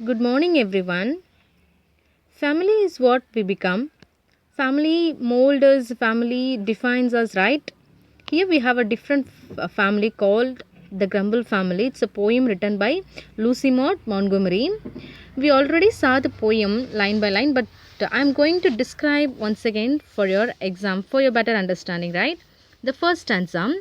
Good morning, everyone. Family is what we become. Family molds us, family defines us, right? Here we have a different family called the Grumble family. It's a poem written by Lucy Maud Montgomery. We already saw the poem line by line, but I'm going to describe once again for your exam, for your better understanding, right? The first stanza.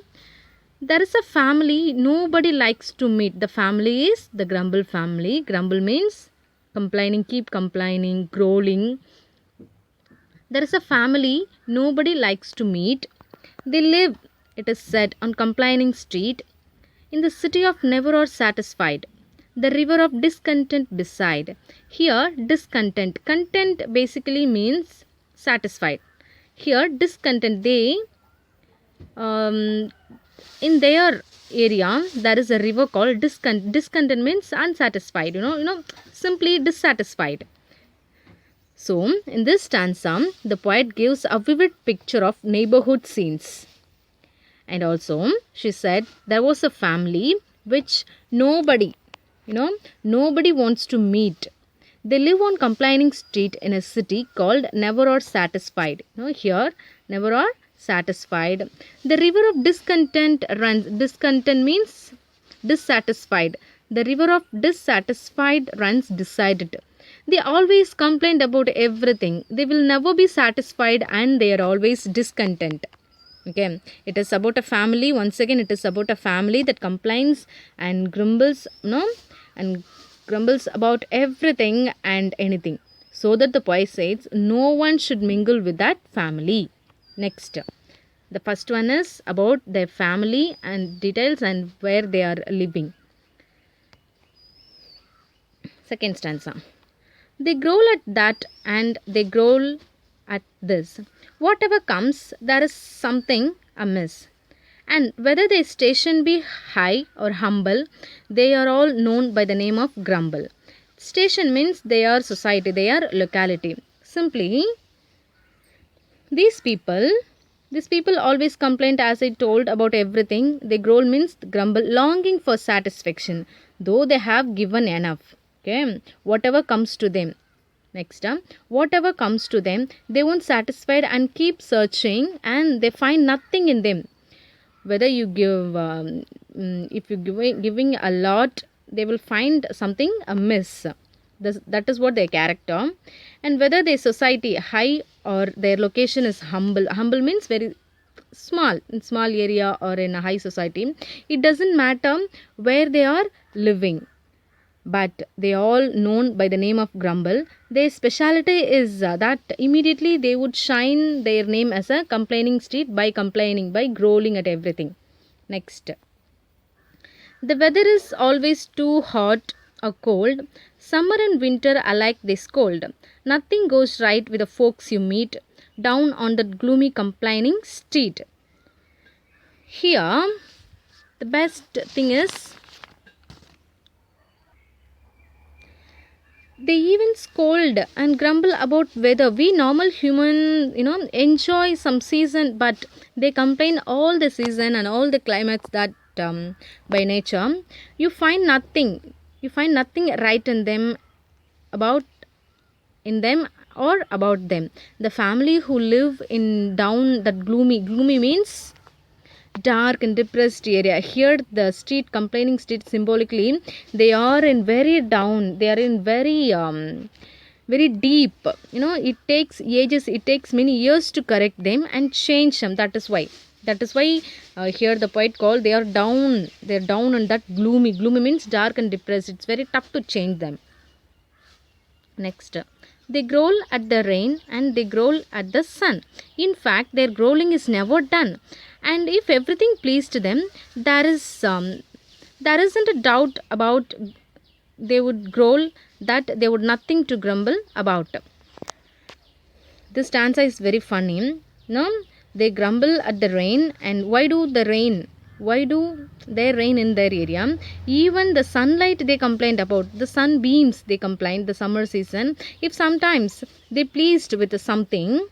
There is a family nobody likes to meet. The family is the Grumble family. Grumble means complaining, keep complaining, growling. There is a family nobody likes to meet. They live, it is said, on Complaining Street, in the city of never or satisfied, the river of discontent beside. Here, discontent. Content basically means satisfied. Here, discontent. They um, in their area there is a river called discontent means unsatisfied, simply dissatisfied. So in this stanza the poet gives a vivid picture of neighborhood scenes, and also she said there was a family which nobody wants to meet. They live on Complaining Street in a city called Never or Satisfied. Here, never or satisfied. The river of discontent runs. Discontent means dissatisfied. The river of dissatisfied runs decided. They always complain about everything. They will never be satisfied and they are always discontent. Okay, it is about a family. Once again, it is about a family that complains and grumbles, and grumbles about everything and anything. So that the poet says, no one should mingle with that family. Next, the first one is about their family and details and where they are living. Second stanza. They growl at that and they growl at this. Whatever comes, there is something amiss. And whether their station be high or humble, they are all known by the name of grumble. Station means they are society, they are locality. Simply, these people always complain, as I told, about everything. They growl means grumble, longing for satisfaction, though they have given enough. Okay, whatever comes to them. Next, whatever comes to them, they won't satisfied and keep searching, and they find nothing in them. Whether you give, if you giving a lot, they will find something amiss. That is what their character. And whether their society high or their location is humble. Humble means very small, in small area or in a high society. It doesn't matter where they are living, but they are all known by the name of grumble. Their speciality is that immediately they would shine their name as a complaining street by complaining, by growling at everything. Next, the weather is always too hot or cold. Summer and winter alike they scold. Nothing goes right with the folks you meet down on the gloomy complaining street. Here, the best thing is they even scold and grumble about weather. We normal human, enjoy some season, but they complain all the season and all the climates that by nature. You find nothing. You find nothing right in them, about in them or about them. The family who live in down that gloomy means dark and depressed area. Here the street, complaining street, symbolically they are in very down, they are in very deep. It takes ages, it takes many years to correct them and change them. That is why here the poet called, they are down, they are down on that gloomy means dark and depressed. It's very tough to change them. Next, they growl at the rain and they growl at the sun. In fact, their growling is never done. And if everything pleased them, there isn't a doubt about they would growl, that they would nothing to grumble about. This stanza is very funny. No, they grumble at the rain, and why do they rain in their area? Even the sunlight they complained about, the sunbeams they complained, the summer season. If sometimes they pleased with something,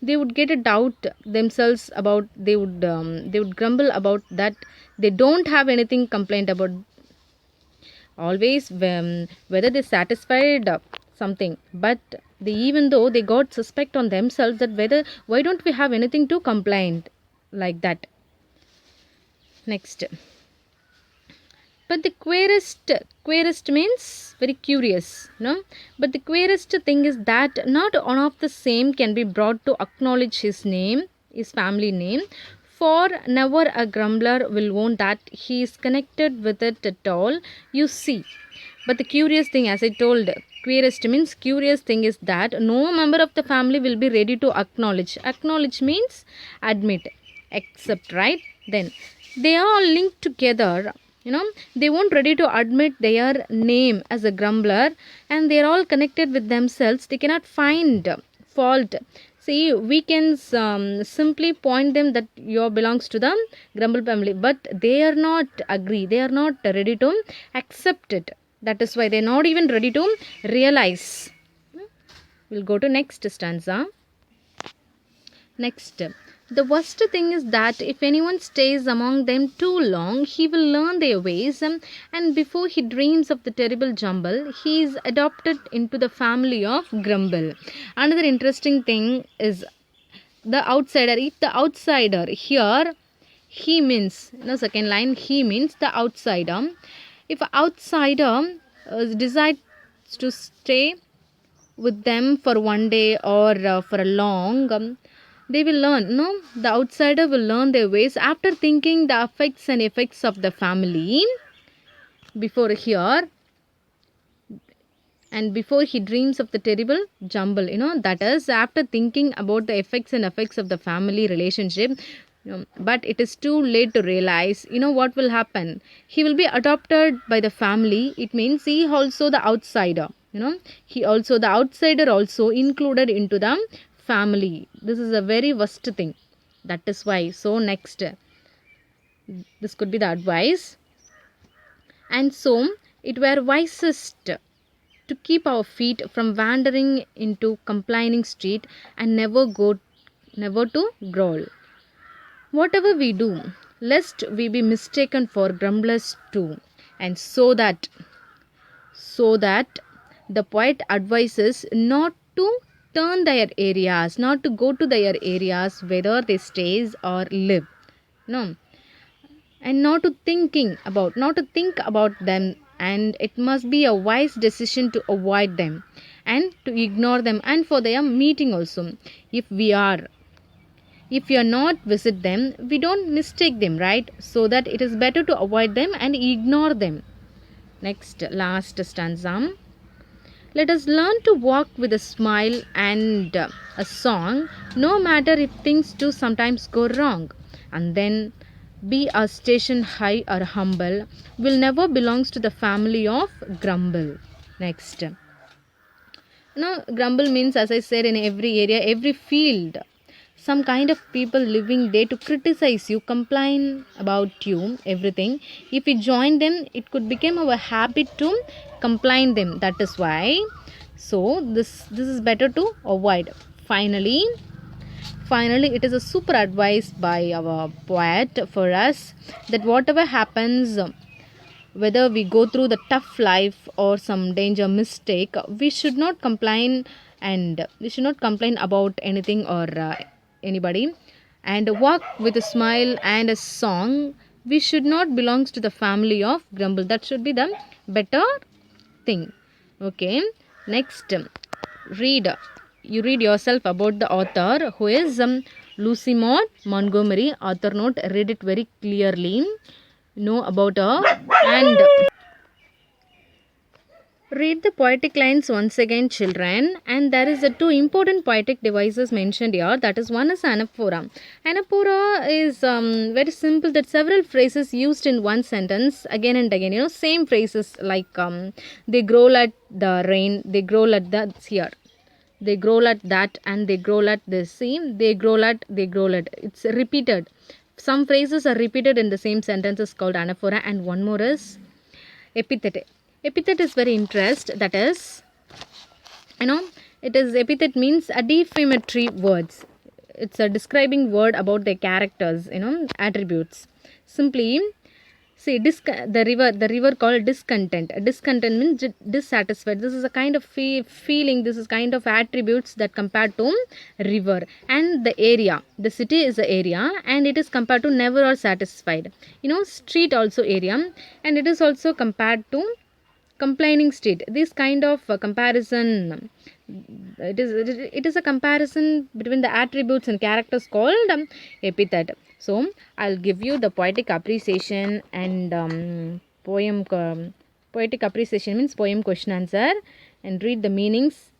they would get a doubt themselves about, they would grumble about that they don't have anything complained about. always whether they satisfied something, but they, even though they got suspect on themselves that whether why don't we have anything to complain like that. Next, but the queerest means very curious, no, but the queerest thing is that not one of the same can be brought to acknowledge his name, his family name, for never a grumbler will own that he is connected with it at all, you see. But the curious thing, as I told, queerest means curious thing is that no member of the family will be ready to acknowledge. Acknowledge means admit, accept, right? Then they are all linked together, you know, they won't ready to admit their name as a grumbler, and they are all connected with themselves, they cannot find fault. See, we can simply point them that you belongs to the grumble family, but they are not agree, they are not ready to accept it. That is why they are not even ready to realize. We'll go to next stanza. Next, the worst thing is that if anyone stays among them too long, he will learn their ways, and before he dreams of the terrible jumble, he is adopted into the family of grumble. Another interesting thing is the outsider. If the outsider here, he means, second line, he means the outsider. If an outsider decides to stay with them for one day or for a long, they will learn, no, the outsider will learn their ways after thinking the effects and effects of the family before here, and before he dreams of the terrible jumble, that is after thinking about the effects of the family relationship. But it is too late to realize, what will happen. He will be adopted by the family. It means he also the outsider, he also the outsider also included into the family. This is a very worst thing. That is why. So next, this could be the advice. And so it were wisest to keep our feet from wandering into complaining street, and never to growl. Whatever we do, lest we be mistaken for grumblers too. And so that the poet advises not to turn their areas, not to go to their areas whether they stays or live. No. And not to think about them, and it must be a wise decision to avoid them and to ignore them, and for their meeting also. If we are not visit them, we don't mistake them, right? So that it is better to avoid them and ignore them. Next, last stanza. Let us learn to walk with a smile and a song, no matter if things do sometimes go wrong. And then be our station high or humble, will never belongs to the family of grumble. Next. Grumble means, as I said, in every area, every field, some kind of people living there to criticize you, complain about you, everything. If we join them, it could become our habit to complain them. That is why. So this is better to avoid. Finally, it is a super advice by our poet for us that whatever happens, whether we go through the tough life or some danger mistake, we should not complain, and we should not complain about anything or anybody, and walk with a smile and a song. We should not belongs to the family of grumble. That should be the better thing. Okay, next, you read yourself about the author, who is Lucy Maud Montgomery. Author note, read it very clearly, know about her, and read the poetic lines once again, children. And there is two important poetic devices mentioned here. That is, one is anaphora. Anaphora is very simple, that several phrases used in one sentence again and again. Same phrases like they growl at the rain, they growl at the here. They growl at that, and they growl at this. See, they growl at. It's repeated. Some phrases are repeated in the same sentence is called anaphora. And one more is epithet. Epithet is very interesting. That is, it is, epithet means a defamatory words. It's a describing word about their characters, attributes. Simply, See, the river called discontent. Discontent means dissatisfied. This is a kind of feeling. This is kind of attributes that compared to river. And the area, the city is the area, and it is compared to never or satisfied. You know, street also area, and it is also compared to complaining state. This kind of comparison, it is a comparison between the attributes and characters called epithet. So I'll give you the poetic appreciation and poetic appreciation means poem question answer, and read the meanings,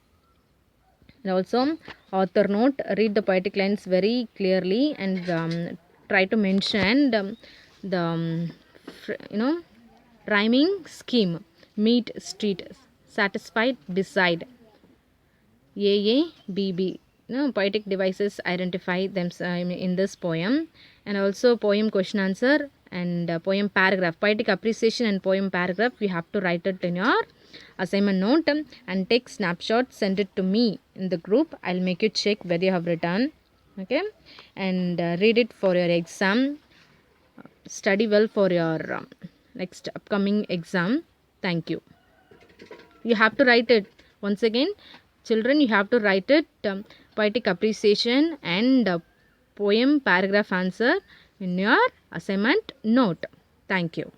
and also author note. Read the poetic lines very clearly, and try to mention the you know, rhyming scheme. Meet, street, satisfied, beside, AABB. No, poetic devices identify them in this poem, and also poem question answer and poem paragraph. Poetic appreciation and poem paragraph, you have to write it in your assignment note and take snapshot, send it to me in the group. I'll make you check whether you have written. Okay, and read it for your exam. Study well for your next upcoming exam. Thank you. You have to write it once again, children. You have to write it poetic appreciation and poem paragraph answer in your assignment note. Thank you.